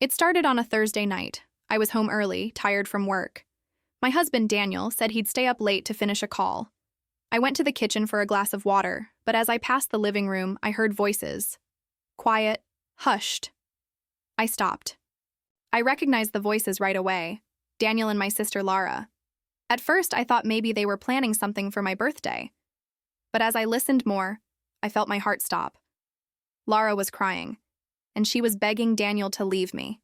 It started on a Thursday night. I was home early, tired from work. My husband, Daniel, said he'd stay up late to finish a call. I went to the kitchen for a glass of water, but as I passed the living room, I heard voices. Quiet, hushed. I stopped. I recognized the voices right away. Daniel and my sister Lara. At first, I thought maybe they were planning something for my birthday. But as I listened more, I felt my heart stop. Lara was crying, and she was begging Daniel to leave me.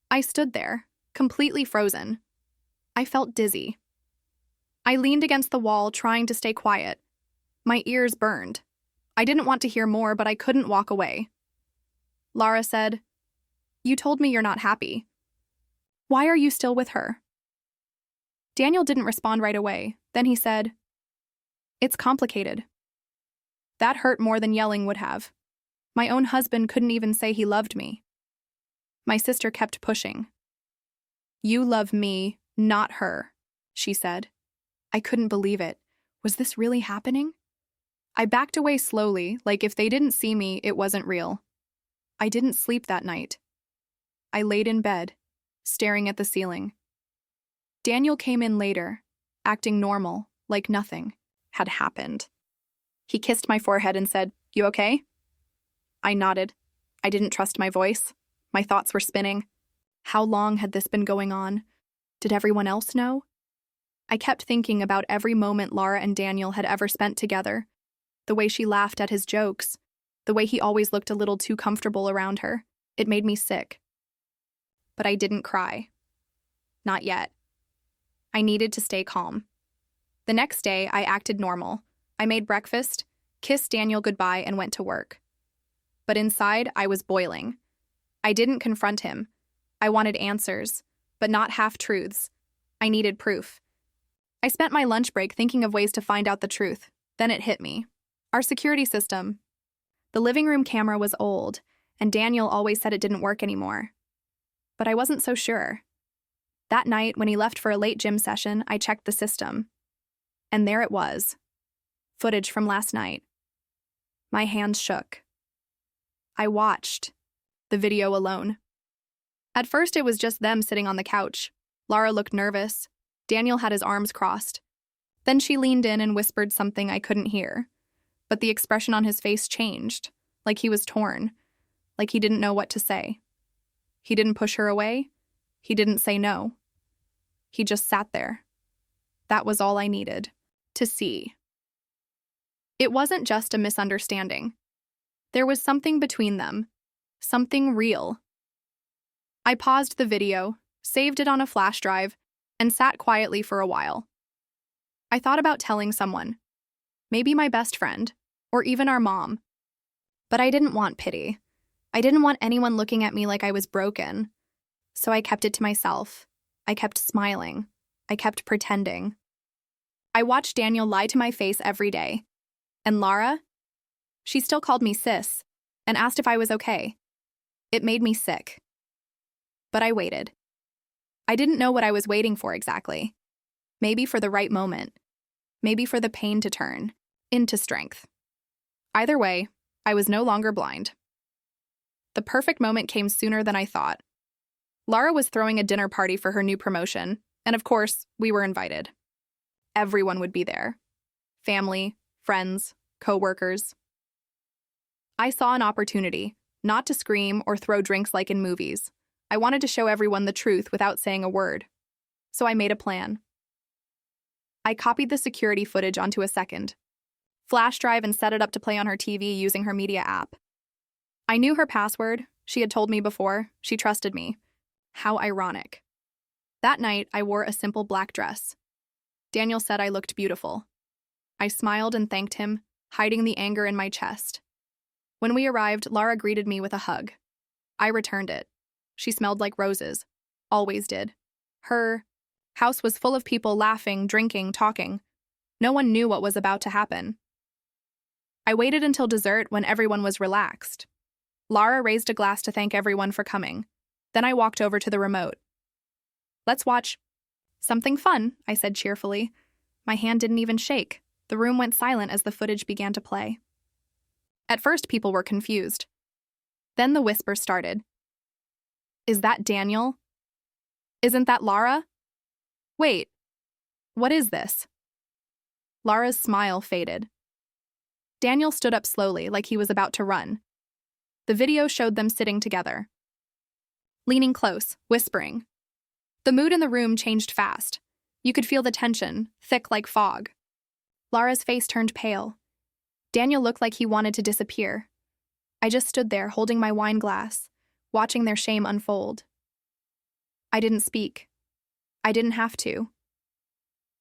I stood there, completely frozen. I felt dizzy. I leaned against the wall, trying to stay quiet. My ears burned. I didn't want to hear more, but I couldn't walk away. Lara said, "You told me you're not happy. Why are you still with her?" Daniel didn't respond right away. Then he said, "It's complicated." That hurt more than yelling would have. My own husband couldn't even say he loved me. My sister kept pushing. "You love me, not her," she said. I couldn't believe it. Was this really happening? I backed away slowly, like if they didn't see me, it wasn't real. I didn't sleep that night. I laid in bed, staring at the ceiling. Daniel came in later, acting normal, like nothing had happened. He kissed my forehead and said, "You okay?" I nodded. I didn't trust my voice. My thoughts were spinning. How long had this been going on? Did everyone else know? I kept thinking about every moment Lara and Daniel had ever spent together. The way she laughed at his jokes. The way he always looked a little too comfortable around her. It made me sick. But I didn't cry. Not yet. I needed to stay calm. The next day, I acted normal. I made breakfast, kissed Daniel goodbye, and went to work. But inside, I was boiling. I didn't confront him. I wanted answers, but not half-truths. I needed proof. I spent my lunch break thinking of ways to find out the truth. Then it hit me. Our security system. The living room camera was old, and Daniel always said it didn't work anymore. But I wasn't so sure. That night, when he left for a late gym session, I checked the system. And there it was. Footage from last night. My hands shook. I watched the video alone. At first, it was just them sitting on the couch. Lara looked nervous. Daniel had his arms crossed. Then she leaned in and whispered something I couldn't hear. But the expression on his face changed, like he was torn, like he didn't know what to say. He didn't push her away. He didn't say no. He just sat there. That was all I needed to see. It wasn't just a misunderstanding. There was something between them, something real. I paused the video, saved it on a flash drive, and sat quietly for a while. I thought about telling someone, maybe my best friend, or even our mom. But I didn't want pity. I didn't want anyone looking at me like I was broken. So I kept it to myself. I kept smiling. I kept pretending. I watched Daniel lie to my face every day. And Lara? She still called me sis and asked if I was okay. It made me sick. But I waited. I didn't know what I was waiting for exactly. Maybe for the right moment. Maybe for the pain to turn into strength. Either way, I was no longer blind. The perfect moment came sooner than I thought. Lara was throwing a dinner party for her new promotion, and of course, we were invited. Everyone would be there. Family, friends, co-workers. I saw an opportunity, not to scream or throw drinks like in movies. I wanted to show everyone the truth without saying a word. So I made a plan. I copied the security footage onto a second flash drive and set it up to play on her TV using her media app. I knew her password. She had told me before. She trusted me. How ironic. That night, I wore a simple black dress. Daniel said I looked beautiful. I smiled and thanked him, hiding the anger in my chest. When we arrived, Lara greeted me with a hug. I returned it. She smelled like roses. Always did. Her house was full of people laughing, drinking, talking. No one knew what was about to happen. I waited until dessert when everyone was relaxed. Lara raised a glass to thank everyone for coming. Then I walked over to the remote. "Let's watch something fun," I said cheerfully. My hand didn't even shake. The room went silent as the footage began to play. At first, people were confused. Then the whisper started. Is that Daniel? Isn't that Lara? Wait, what is this? Lara's smile faded. Daniel stood up slowly, like he was about to run. The video showed them sitting together, leaning close, whispering. The mood in the room changed fast. You could feel the tension, thick like fog. Lara's face turned pale. Daniel looked like he wanted to disappear. I just stood there, holding my wine glass, watching their shame unfold. I didn't speak. I didn't have to.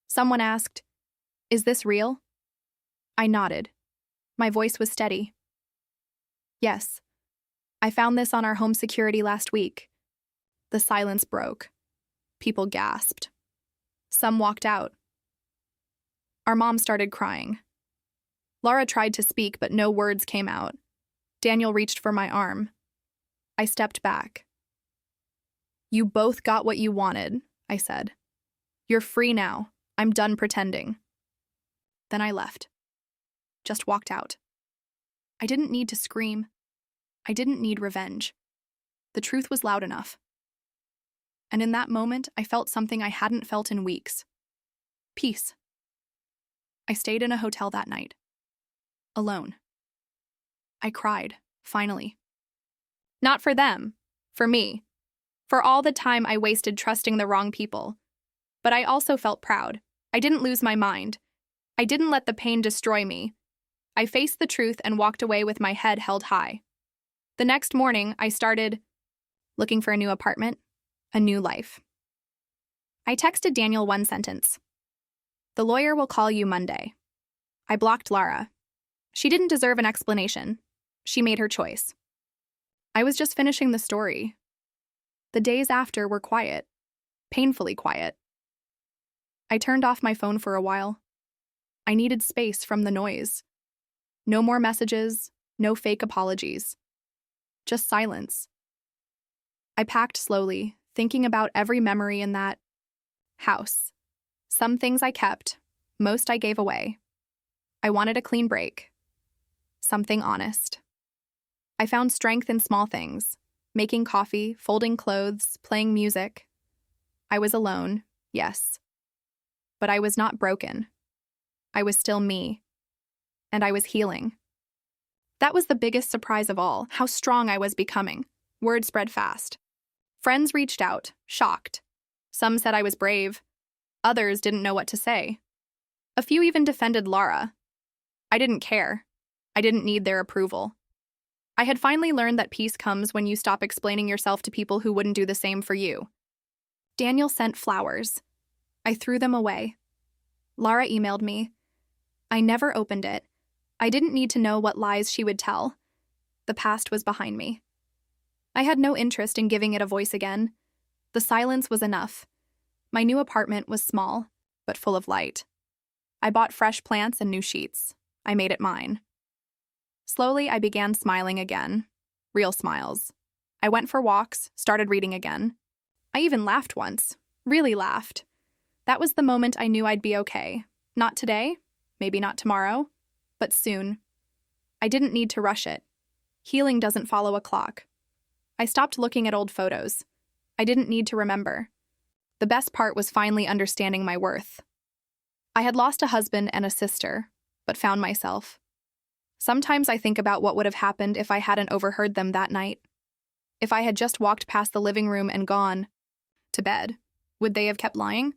Someone asked, "Is this real?" I nodded. My voice was steady. "Yes. I found this on our home security last week." The silence broke. People gasped. Some walked out. Our mom started crying. Lara tried to speak, but no words came out. Daniel reached for my arm. I stepped back. "You both got what you wanted," I said. "You're free now. I'm done pretending." Then I left. Just walked out. I didn't need to scream. I didn't need revenge. The truth was loud enough. And in that moment, I felt something I hadn't felt in weeks. Peace. I stayed in a hotel that night. Alone. I cried, finally. Not for them. For me. For all the time I wasted trusting the wrong people. But I also felt proud. I didn't lose my mind. I didn't let the pain destroy me. I faced the truth and walked away with my head held high. The next morning, I started looking for a new apartment, a new life. I texted Daniel one sentence. "The lawyer will call you Monday." I blocked Lara. She didn't deserve an explanation. She made her choice. I was just finishing the story. The days after were quiet, painfully quiet. I turned off my phone for a while. I needed space from the noise. No more messages, no fake apologies. Just silence. I packed slowly, thinking about every memory in that house. Some things I kept, most I gave away. I wanted a clean break. Something honest. I found strength in small things, making coffee, folding clothes, playing music. I was alone, yes. But I was not broken. I was still me. And I was healing. That was the biggest surprise of all, how strong I was becoming. Word spread fast. Friends reached out, shocked. Some said I was brave. Others didn't know what to say. A few even defended Lara. I didn't care. I didn't need their approval. I had finally learned that peace comes when you stop explaining yourself to people who wouldn't do the same for you. Daniel sent flowers. I threw them away. Lara emailed me. I never opened it. I didn't need to know what lies she would tell. The past was behind me. I had no interest in giving it a voice again. The silence was enough. My new apartment was small, but full of light. I bought fresh plants and new sheets. I made it mine. Slowly, I began smiling again. Real smiles. I went for walks, started reading again. I even laughed once. Really laughed. That was the moment I knew I'd be okay. Not today, maybe not tomorrow, but soon. I didn't need to rush it. Healing doesn't follow a clock. I stopped looking at old photos. I didn't need to remember. The best part was finally understanding my worth. I had lost a husband and a sister, but found myself. Sometimes I think about what would have happened if I hadn't overheard them that night. If I had just walked past the living room and gone to bed, would they have kept lying?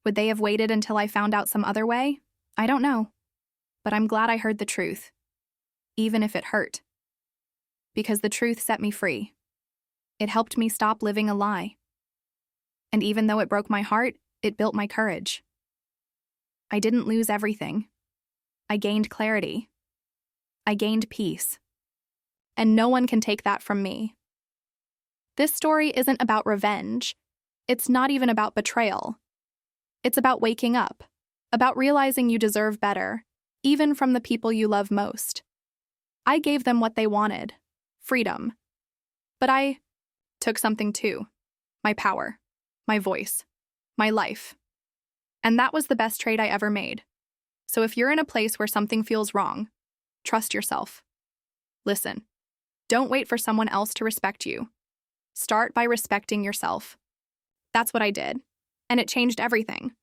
Would they have waited until I found out some other way? I don't know. But I'm glad I heard the truth, even if it hurt. Because the truth set me free. It helped me stop living a lie. And even though it broke my heart, it built my courage. I didn't lose everything. I gained clarity. I gained peace. And no one can take that from me. This story isn't about revenge. It's not even about betrayal. It's about waking up, about realizing you deserve better, even from the people you love most. I gave them what they wanted, freedom. But I took something too, my power, my voice, my life. And that was the best trade I ever made. So if you're in a place where something feels wrong, trust yourself. Listen. Don't wait for someone else to respect you. Start by respecting yourself. That's what I did. And it changed everything.